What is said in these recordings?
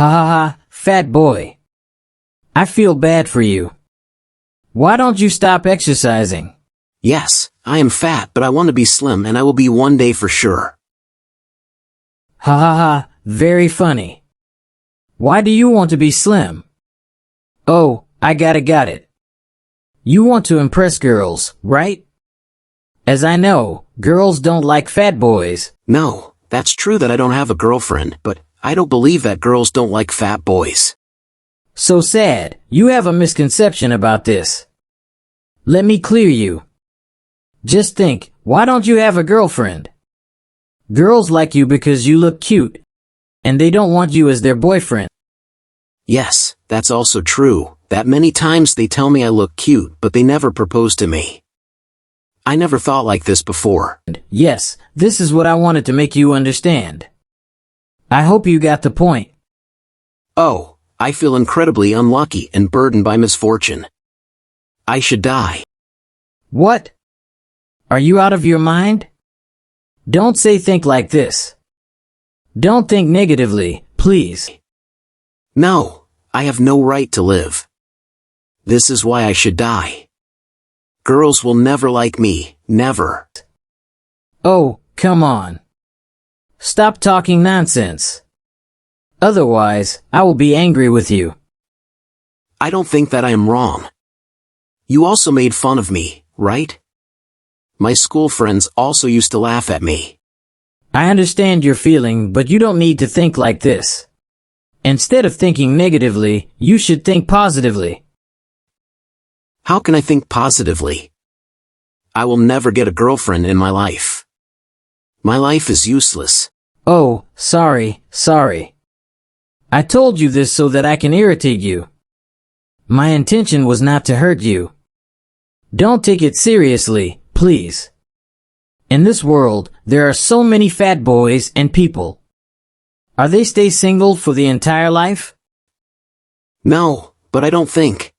Ha ha ha, fat boy. I feel bad for you. Why don't you stop exercising? Yes, I am fat, but I want to be slim, and I will be one day for sure. Ha ha ha, very funny. Why do you want to be slim? Oh, I got it. You want to impress girls, right? As I know, girls don't like fat boys. No, that's true that I don't have a girlfriend, but I don't believe that girls don't like fat boys. So sad, you have a misconception about this. Let me clear you. Just think, why don't you have a girlfriend? Girls like you because you look cute, and they don't want you as their boyfriend. Yes, that's also true, that many times they tell me I look cute, but they never propose to me. I never thought like this before. Yes, this is what I wanted to make you understand. I hope you got the point. Oh, I feel incredibly unlucky and burdened by misfortune. I should die. What? Are you out of your mind? Don't think like this. Don't think negatively, please. No, I have no right to live. This is why I should die. Girls will never like me, never. Oh, come on. Stop talking nonsense. Otherwise, I will be angry with you. I don't think that I am wrong. You also made fun of me, right? My school friends also used to laugh at me. I understand your feeling, but you don't need to think like this. Instead of thinking negatively, you should think positively. How can I think positively? I will never get a girlfriend in my life. My life is useless. Oh, sorry. I told you this so that I can irritate you. My intention was not to hurt you. Don't take it seriously, please. In this world, there are so many fat boys and people. Are they stay single for the entire life? No, but I don't think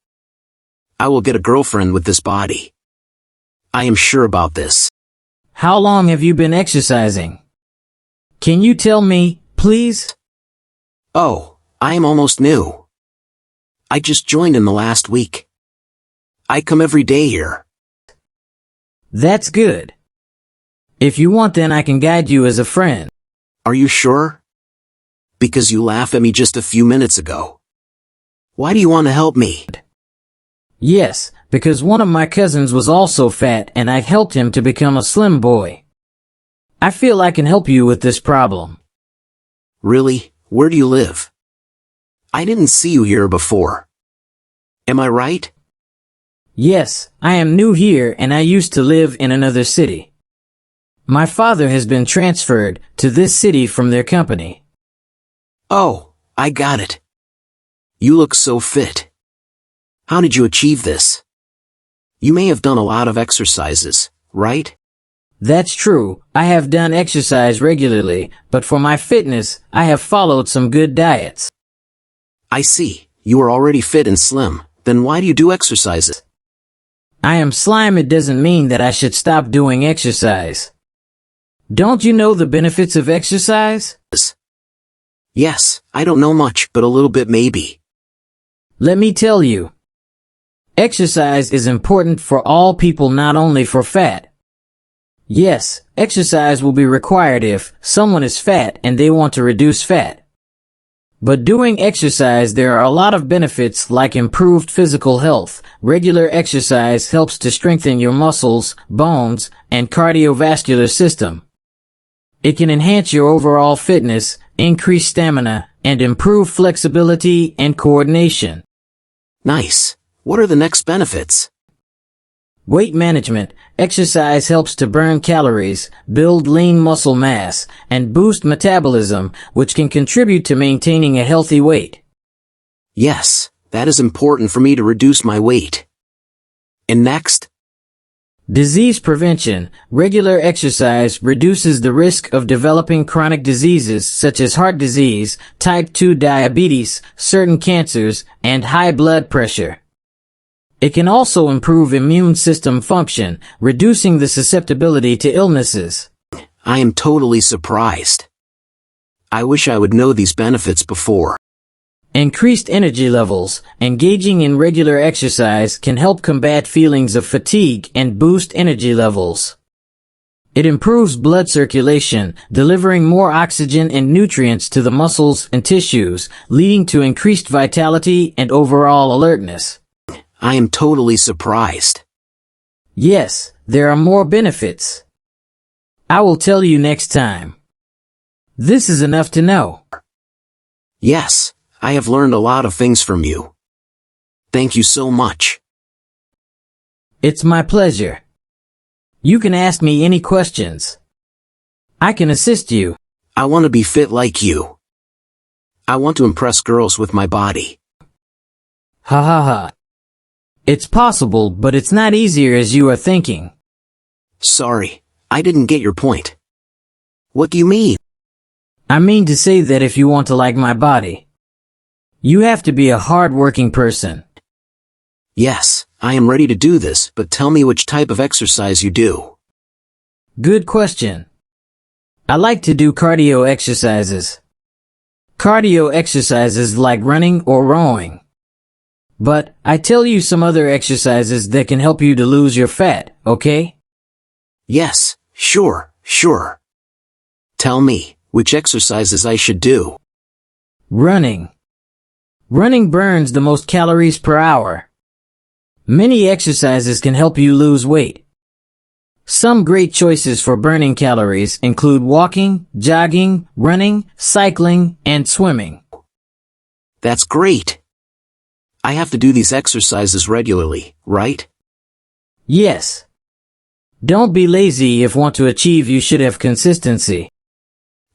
I will get a girlfriend with this body. I am sure about this. How long have you been exercising? Can you tell me, please? Oh, I am almost new. I just joined in the last week. I come every day here. That's good. If you want, then I can guide you as a friend. Are you sure? Because you laughed at me just a few minutes ago. Why do you want to help me? Yes, because one of my cousins was also fat and I helped him to become a slim boy. I feel I can help you with this problem. Really? Where do you live? I didn't see you here before. Am I right? Yes, I am new here and I used to live in another city. My father has been transferred to this city from their company. Oh, I got it. You look so fit. How did you achieve this? You may have done a lot of exercises, right? That's true, I have done exercise regularly, but for my fitness, I have followed some good diets. I see, you are already fit and slim, then why do you do exercises? I am slim. It doesn't mean that I should stop doing exercise. Don't you know the benefits of exercise? Yes, I don't know much, but a little bit maybe. Let me tell you. Exercise is important for all people, not only for fat. Yes, exercise will be required if someone is fat and they want to reduce fat. But doing exercise, there are a lot of benefits like improved physical health. Regular exercise helps to strengthen your muscles, bones, and cardiovascular system. It can enhance your overall fitness, increase stamina, and improve flexibility and coordination. Nice. What are the next benefits? Weight management. Exercise helps to burn calories, build lean muscle mass, and boost metabolism, which can contribute to maintaining a healthy weight. Yes, that is important for me to reduce my weight. And next? Disease prevention. Regular exercise reduces the risk of developing chronic diseases such as heart disease, type 2 diabetes, certain cancers, and high blood pressure. It can also improve immune system function, reducing the susceptibility to illnesses. I am totally surprised. I wish I would know these benefits before. Increased energy levels. Engaging in regular exercise can help combat feelings of fatigue and boost energy levels. It improves blood circulation, delivering more oxygen and nutrients to the muscles and tissues, leading to increased vitality and overall alertness. I am totally surprised. Yes, there are more benefits. I will tell you next time. This is enough to know. Yes, I have learned a lot of things from you. Thank you so much. It's my pleasure. You can ask me any questions. I can assist you. I want to be fit like you. I want to impress girls with my body. Ha ha ha. It's possible, but it's not easier as you are thinking. Sorry, I didn't get your point. What do you mean? I mean to say that if you want to like my body, you have to be a hard-working person. Yes, I am ready to do this, but tell me which type of exercise you do. Good question. I like to do cardio exercises. Cardio exercises like running or rowing. But I tell you some other exercises that can help you to lose your fat, okay? Yes, sure. Tell me which exercises I should do. Running. Running burns the most calories per hour. Many exercises can help you lose weight. Some great choices for burning calories include walking, jogging, running, cycling, and swimming. That's great. I have to do these exercises regularly, right? Yes. Don't be lazy. If want to achieve, you should have consistency.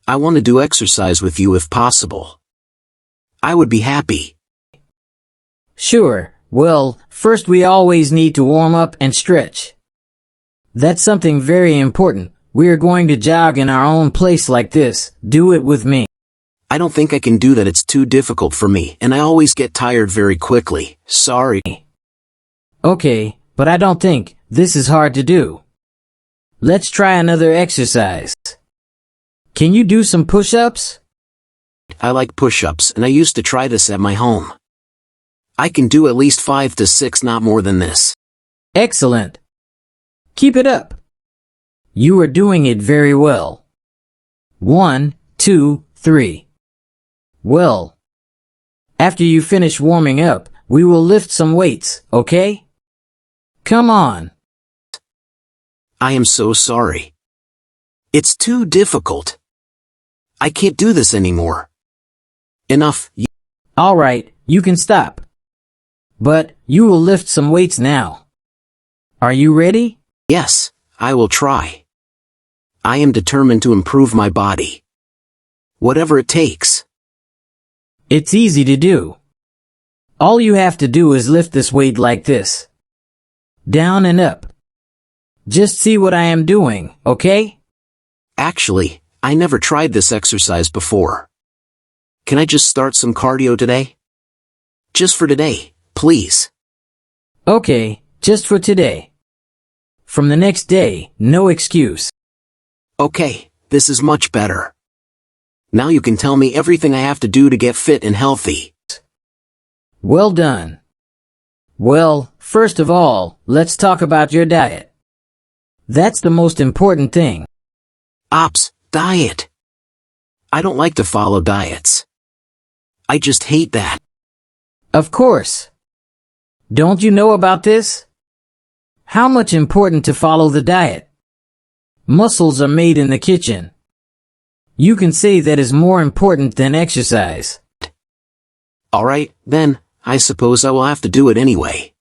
I want to do exercise with you if possible. I would be happy. Sure. Well, first we always need to warm up and stretch. That's something very important. We are going to jog in our own place like this. Do it with me. I don't think I can do that. It's too difficult for me, and I always get tired very quickly. Sorry. Okay, but I don't think this is hard to do. Let's try another exercise. Can you do some push-ups? I like push-ups, and I used to try this at my home. I can do at least 5 to 6, not more than this. Excellent. Keep it up. You are doing it very well. 1, 2, 3. Well, after you finish warming up, we will lift some weights, okay? Come on. I am so sorry. It's too difficult. I can't do this anymore. Enough. All right, you can stop. But you will lift some weights now. Are you ready? Yes, I will try. I am determined to improve my body. Whatever it takes. It's easy to do. All you have to do is lift this weight like this. Down and up. Just see what I am doing, okay? Actually, I never tried this exercise before. Can I just start some cardio today? Just for today, please. Okay, just for today. From the next day, no excuse. Okay, this is much better. Now you can tell me everything I have to do to get fit and healthy. Well done. Well, first of all, let's talk about your diet. That's the most important thing. Ops, diet. I don't like to follow diets. I just hate that. Of course. Don't you know about this? How much important to follow the diet? Muscles are made in the kitchen. You can say that is more important than exercise. Alright, then, I suppose I will have to do it anyway.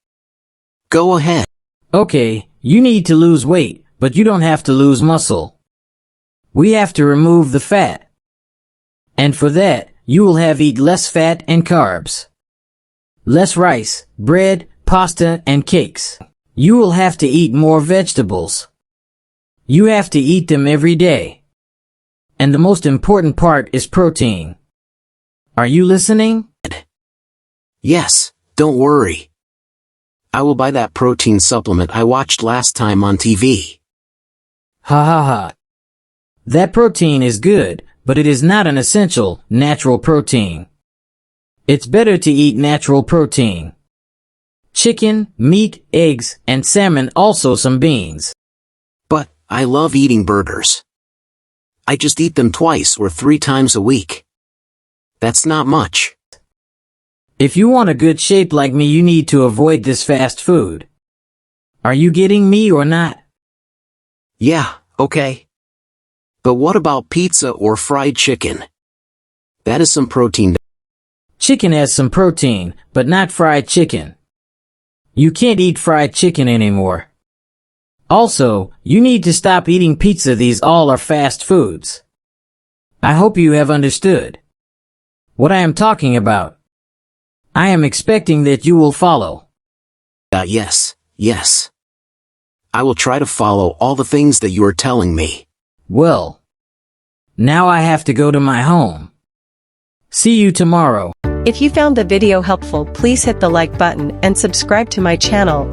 Go ahead. Okay, you need to lose weight, but you don't have to lose muscle. We have to remove the fat. And for that, you will have eat less fat and carbs. Less rice, bread, pasta, and cakes. You will have to eat more vegetables. You have to eat them every day. And the most important part is protein. Are you listening? Yes, don't worry. I will buy that protein supplement I watched last time on TV. Ha ha ha. That protein is good, but it is not an essential, natural protein. It's better to eat natural protein. Chicken, meat, eggs, and salmon, also some beans. But I love eating burgers. I just eat them 2 or 3 times a week. That's not much. If you want a good shape like me, you need to avoid this fast food. Are you getting me or not? Yeah, okay. But what about pizza or fried chicken? That is some protein. Chicken has some protein, but not fried chicken. You can't eat fried chicken anymore. Also, you need to stop eating pizza. These all are fast foods. I hope you have understood what I am talking about. I am expecting that you will follow. Yes. I will try to follow all the things that you are telling me. Well, now I have to go to my home. See you tomorrow. If you found the video helpful, please hit the like button and subscribe to my channel.